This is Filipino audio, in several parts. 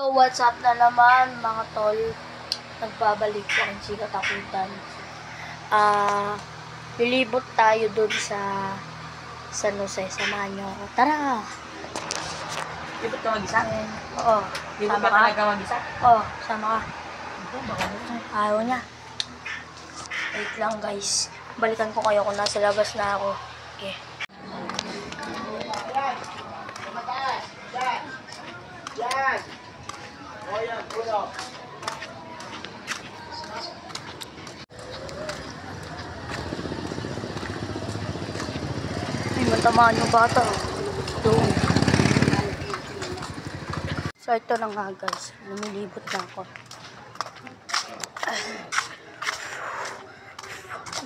What's up na naman mga tol? Nagbabalik po ang Chika Takutan. Lilibot tayo dun sa San Jose. Samahan nyo ako. Tara! Libot ka mag-isa? Oo. Libot ka talaga mag-isa? Oo, sama ka. Ayaw niya. Wait lang guys. Balikan ko kayo kung nasa labas na ako. Okay. Yan! O yan, puno. Ay, matamaan yung bata. Doon. So, ito na nga guys. Lumilibot na ako.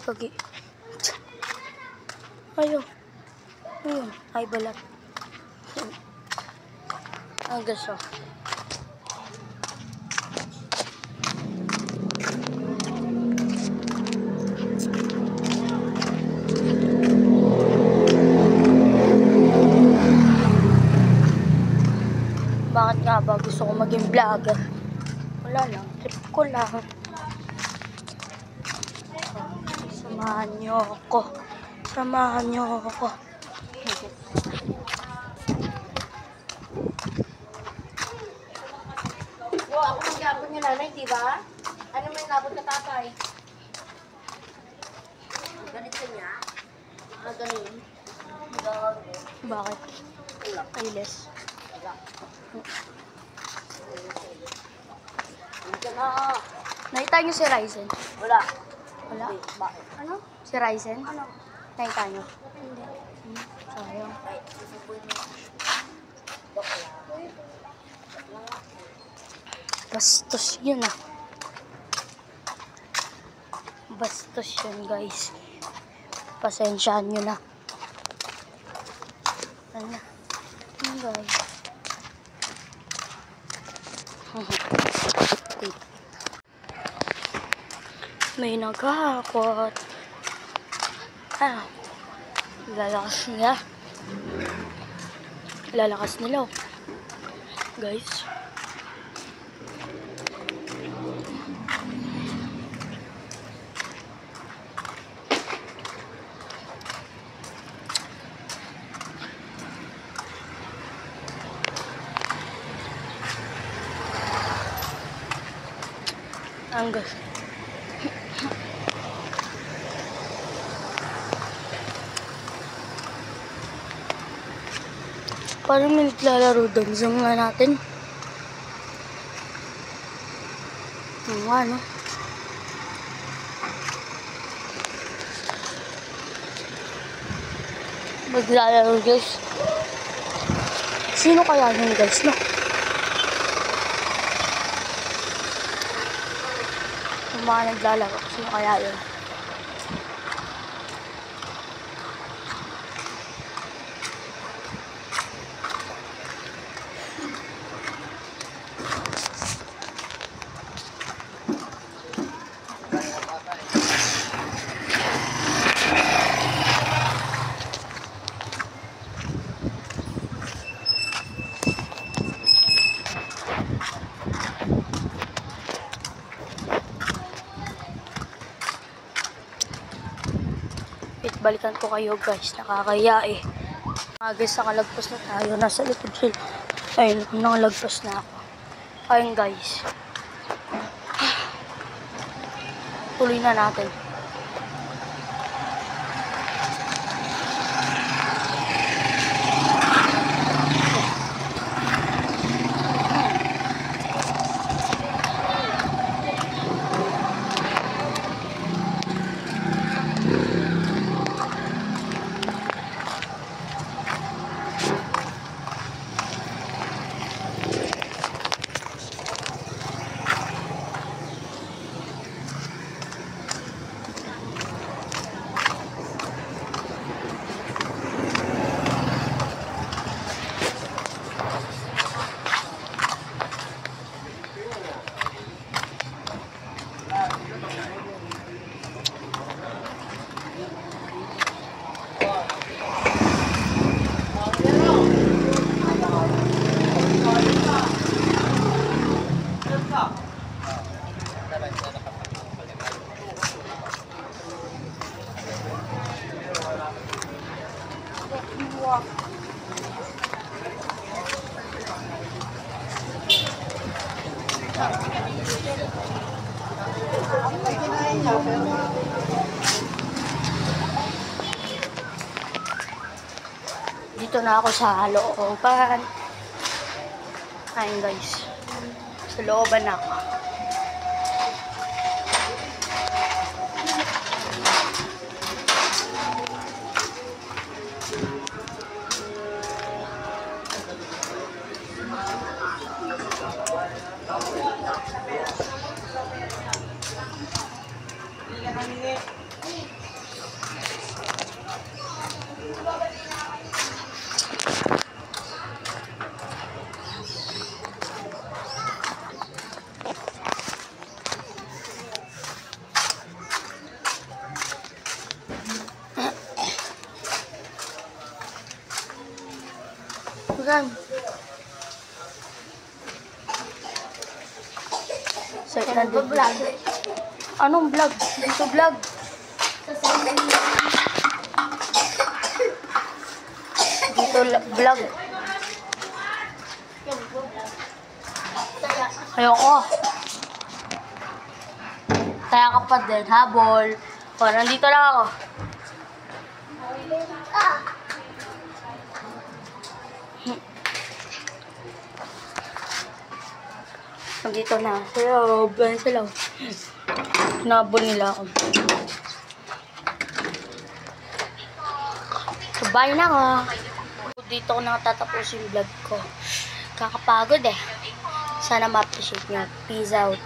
Pagi. Ayaw. Ayun. Ay, balat. Agas oh. Bakit nga ba gusto ko maging vlogger? Wala lang. Trip ko lang. Samahan niyo ako. Samahan niyo ako. Ako mag-iapon niya nanay, di ba? Ano may nabot na tatay? Ganito niya? Ganun. Bakit? Ayles. Nakita niyo si Ryzen? Wala. Wala? Bakit? Ano? Si Ryzen? Ano? Nakita niyo? Hindi. Sayang. Ay, susubuin mo. Bakla. Bastos yun ah. Bastos yun guys. Pasensyaan nyo na. Ano? Ano guys? May naghahakot. Ah. Lalakas nila. Lalakas nila oh. Guys. Anggas. Parang may naglalaro doon. Zoom nga natin. Ano nga, no? Maglalaro guys. Sino kaya yun guys, no? Yung mga naglalaro. Sino kaya yun? Balikan ko kayo guys, nakakaya eh. Mga guys, nakalagpas na tayo, nasa likod sila. Ayun, nakalagpas na ako. Ayun guys. Tuloy na natin. Dito na ako sa looban. Ayun guys. Sa looban na ako. Bukan. Nandito vlog. Anong vlog? Dito vlog. Dito vlog. Ayoko. Kaya ka pa din, habol. O, nandito lang ako. Nandito na. Hello, hello. Nabol nila ako. So, bye na ako. Dito ko nakatapos yung vlog ko. Kakapagod eh. Sana ma-appreciate nyo. Peace out.